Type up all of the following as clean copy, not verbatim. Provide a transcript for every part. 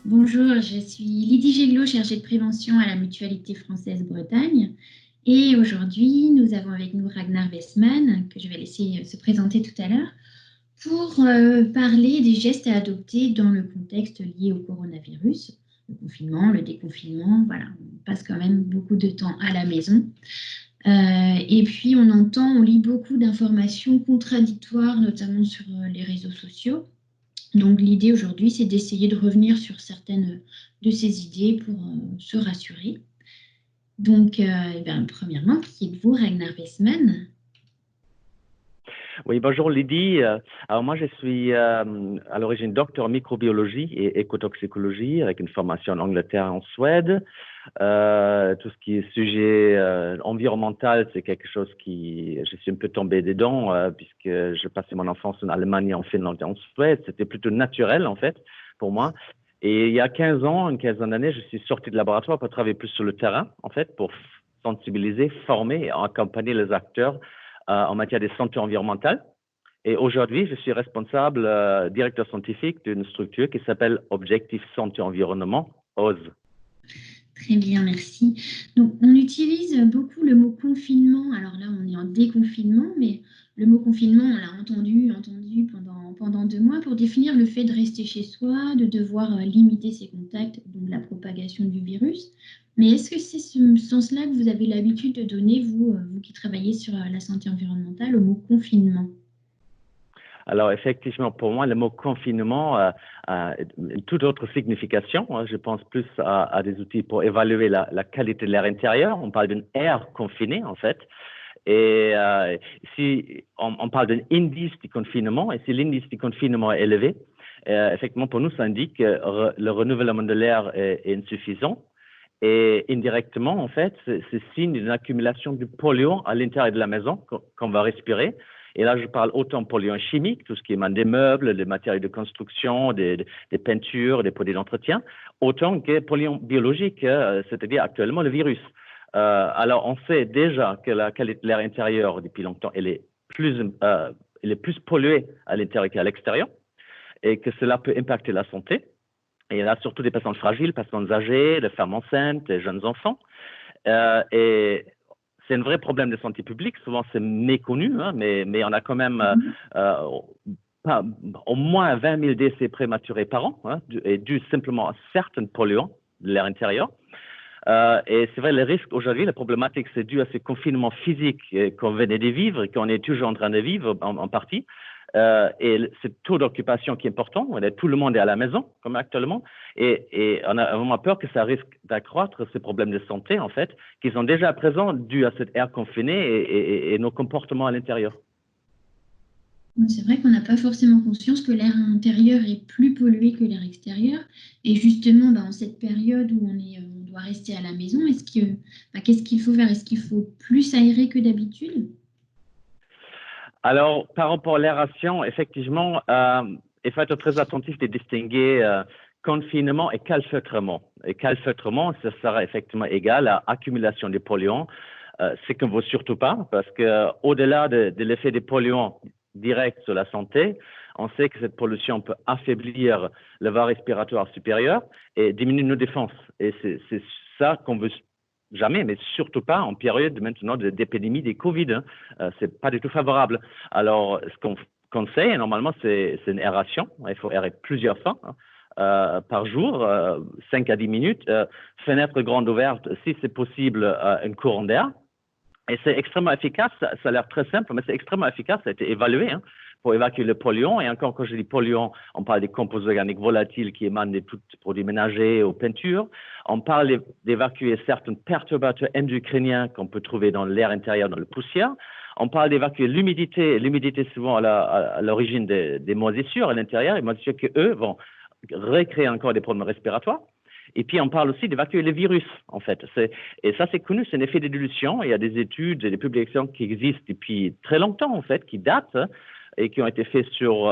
Bonjour, je suis Lydie Géglot, chargée de prévention à la Mutualité française Bretagne. Et aujourd'hui, nous avons avec nous Ragnar Westman, que je vais laisser se présenter tout à l'heure, pour parler des gestes à adopter dans le contexte lié au coronavirus. Le confinement, le déconfinement, voilà, on passe quand même beaucoup de temps à la maison. Et puis, on lit beaucoup d'informations contradictoires, notamment sur les réseaux sociaux. Donc l'idée aujourd'hui, c'est d'essayer de revenir sur certaines de ces idées pour se rassurer. Donc, premièrement, qui êtes-vous, Ragnar Westman? Oui, bonjour Lydie. Alors moi, je suis à l'origine docteur en microbiologie et écotoxicologie avec une formation en Angleterre et en Suède. Tout ce qui est sujet environnemental, c'est quelque chose je suis un peu tombé dedans puisque je passais mon enfance en Allemagne, en Finlande et en Suède. C'était plutôt naturel en fait pour moi. Et il y a 15 ans, une quinzaine d'années, je suis sorti de laboratoire pour travailler plus sur le terrain en fait, pour sensibiliser, former et accompagner les acteurs en matière de santé environnementale. Et aujourd'hui, je suis responsable, directeur scientifique d'une structure qui s'appelle Objectif Santé Environnement, OZ. Très bien, merci. Donc, on utilise beaucoup le mot confinement. Alors là, on est en déconfinement, mais le mot confinement, on l'a entendu pendant 2 mois pour définir le fait de rester chez soi, de devoir limiter ses contacts, donc la propagation du virus. Mais est-ce que c'est ce sens-là que vous avez l'habitude de donner, vous qui travaillez sur la santé environnementale, au mot confinement? Alors, effectivement, pour moi, le mot confinement a une toute autre signification. Je pense plus à des outils pour évaluer la qualité de l'air intérieur. On parle d'une air confinée, en fait. Et si on parle d'un indice du confinement, et si l'indice du confinement est élevé, effectivement, pour nous, ça indique que le renouvellement de l'air est insuffisant. Et indirectement, en fait, c'est signe d'une accumulation de polluants à l'intérieur de la maison qu'on va respirer. Et là, je parle autant de polluants chimiques, tout ce qui émane des meubles, des matériaux de construction, des peintures, des produits d'entretien, autant que polluants biologiques, c'est-à-dire actuellement le virus. Alors, on sait déjà que la qualité de l'air intérieur, depuis longtemps, elle est plus polluée à l'intérieur qu'à l'extérieur, et que cela peut impacter la santé. Et là, surtout des personnes fragiles, personnes âgées, les femmes enceintes, les jeunes enfants. Et c'est un vrai problème de santé publique. Souvent, c'est méconnu, hein, mais on a quand même au moins 20 000 décès prématurés par an, hein, et dû simplement à certains polluants de l'air intérieur. Et c'est vrai, le risque aujourd'hui, la problématique, c'est dû à ce confinement physique qu'on venait de vivre et qu'on est toujours en train de vivre en partie. Et ce taux d'occupation qui est important, tout le monde est à la maison, comme actuellement, et on a vraiment peur que ça risque d'accroître ces problèmes de santé, en fait, qui sont déjà présents dus à cet air confiné et nos comportements à l'intérieur. C'est vrai qu'on n'a pas forcément conscience que l'air intérieur est plus pollué que l'air extérieur. Et justement, en cette période où on doit rester à la maison, qu'est-ce qu'il faut faire? Est-ce qu'il faut plus aérer que d'habitude? Alors, par rapport à l'aération, effectivement, il faut être très attentif de distinguer confinement et calfeutrement. Et calfeutrement, ça sera effectivement égal à accumulation des polluants, ce qu'on ne veut surtout pas, parce que au-delà de l'effet des polluants directs sur la santé, on sait que cette pollution peut affaiblir le voie respiratoire supérieur et diminuer nos défenses. Et c'est ça qu'on veut jamais, mais surtout pas en période maintenant d'épidémie des Covid. Hein. C'est pas du tout favorable. Alors, ce qu'on conseille, normalement, c'est une aération. Il faut aérer plusieurs fois, hein, par jour, 5 à 10 minutes. Fenêtre grande ouverte, si c'est possible, un courant d'air. Et c'est extrêmement efficace. Ça a l'air très simple, mais c'est extrêmêmement efficace. Ça a été évalué, hein, pour évacuer le polluant. Et encore, quand je dis polluant, on parle des composés organiques volatiles qui émanent des produits ménagers aux peintures. On parle d'évacuer certains perturbateurs endocriniens qu'on peut trouver dans l'air intérieur, dans la poussière. On parle d'évacuer l'humidité. L'humidité, souvent, à l'origine des moisissures à l'intérieur. Les moisissures eux, vont recréer encore des problèmes respiratoires. Et puis, on parle aussi d'évacuer les virus, en fait. Et ça, c'est connu, c'est un effet de dilution. Il y a des études et des publications qui existent depuis très longtemps, en fait, qui datent et qui ont été faites sur,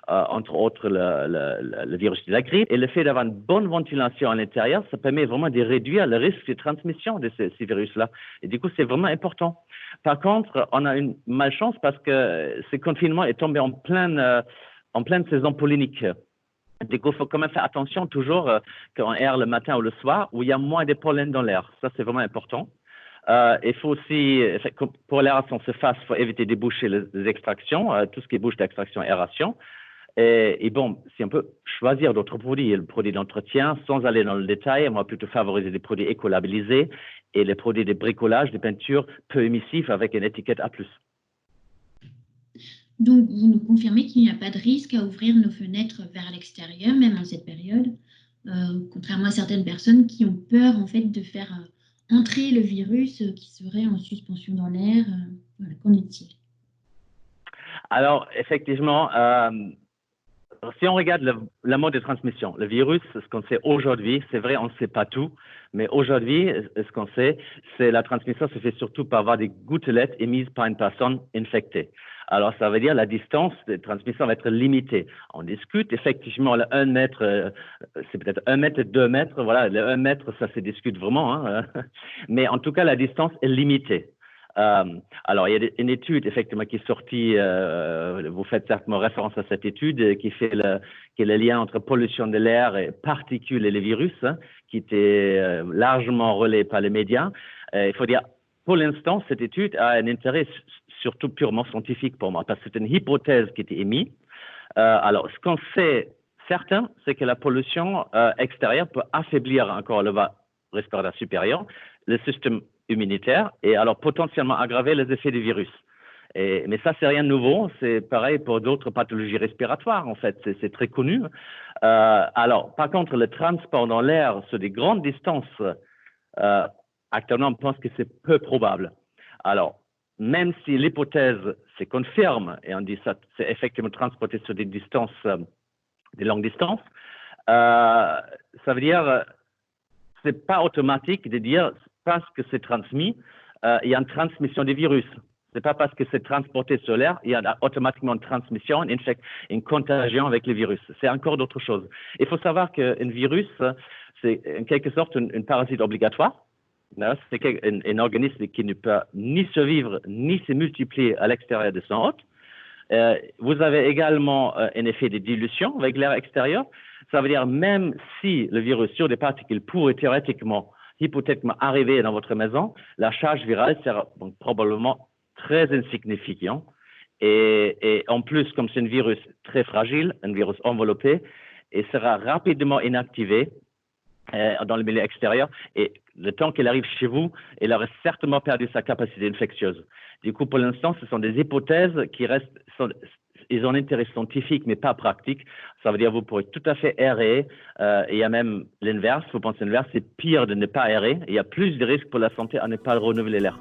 entre autres, le virus de la grippe. Et le fait d'avoir une bonne ventilation à l'intérieur, ça permet vraiment de réduire le risque de transmission de ces virus-là. Et du coup, c'est vraiment important. Par contre, on a une malchance parce que ce confinement est tombé en pleine saison pollinique. Du coup, il faut quand même faire attention toujours quand on erre le matin ou le soir où il y a moins de pollen dans l'air. Ça, c'est vraiment important. Il faut aussi, pour l'aération se fasse, il faut éviter de boucher les extractions, tout ce qui est bouche d'extraction et aération. Et bon, si on peut choisir d'autres produits, le produit d'entretien, sans aller dans le détail, on va plutôt favoriser des produits écolabellisés et les produits de bricolage, des peintures peu émissifs avec une étiquette A+. Donc, vous nous confirmez qu'il n'y a pas de risque à ouvrir nos fenêtres vers l'extérieur, même en cette période, contrairement à certaines personnes qui ont peur en fait de faire entrer le virus qui serait en suspension dans l'air. Voilà, qu'en est-il? Alors, effectivement, si on regarde le mode de transmission, le virus, ce qu'on sait aujourd'hui, c'est vrai, on ne sait pas tout, mais aujourd'hui, ce qu'on sait, c'est la transmission se fait surtout par avoir des gouttelettes émises par une personne infectée. Alors, ça veut dire la distance de transmission va être limitée. On discute, effectivement, le 1 mètre, c'est peut-être 1 mètre, 2 mètres, voilà, le 1 mètre, ça se discute vraiment, hein, mais en tout cas, la distance est limitée. Alors, il y a une étude effectivement qui est sortie, vous faites certainement référence à cette étude, qui est le lien entre pollution de l'air, et particules et les virus, hein, qui était largement relayé par les médias. Il faut dire, pour l'instant, cette étude a un intérêt surtout purement scientifique pour moi, parce que c'est une hypothèse qui était émise. Alors, ce qu'on sait certain, c'est que la pollution extérieure peut affaiblir encore le voie respiratoire supérieur, le système immunitaire et alors potentiellement aggraver les effets du virus. Mais ça, c'est rien de nouveau. C'est pareil pour d'autres pathologies respiratoires, en fait. C'est très connu. Alors, par contre, le transport dans l'air sur des grandes distances, actuellement, on pense que c'est peu probable. Alors, même si l'hypothèse se confirme et on dit ça, c'est effectivement transporté sur des distances, des longues distances, ça veut dire c'est pas automatique de dire parce que c'est transmis, il y a une transmission des virus. C'est pas parce que c'est transporté sur l'air, il y a automatiquement une transmission, une contagion avec les virus. C'est encore d'autres choses. Il faut savoir qu'un virus, c'est en quelque sorte un parasite obligatoire. C'est un organisme qui ne peut ni survivre ni se multiplier à l'extérieur de son hôte. Vous avez également un effet de dilution avec l'air extérieur. Ça veut dire même si le virus sur des particules pourrait théoriquement, hypothétiquement arriver dans votre maison, la charge virale sera donc probablement très insignifiante. Et en plus, comme c'est un virus très fragile, un virus enveloppé, il sera rapidement inactivé dans le milieu extérieur. Et le temps qu'il arrive chez vous, il aurait certainement perdu sa capacité infectieuse. Du coup, pour l'instant, ce sont des hypothèses qui restent, ils ont un intérêt scientifique, mais pas pratique. Ça veut dire que vous pourrez tout à fait errer. Il y a même l'inverse. Vous pensez l'inverse, c'est pire de ne pas errer. Il y a plus de risques pour la santé à ne pas renouveler l'air.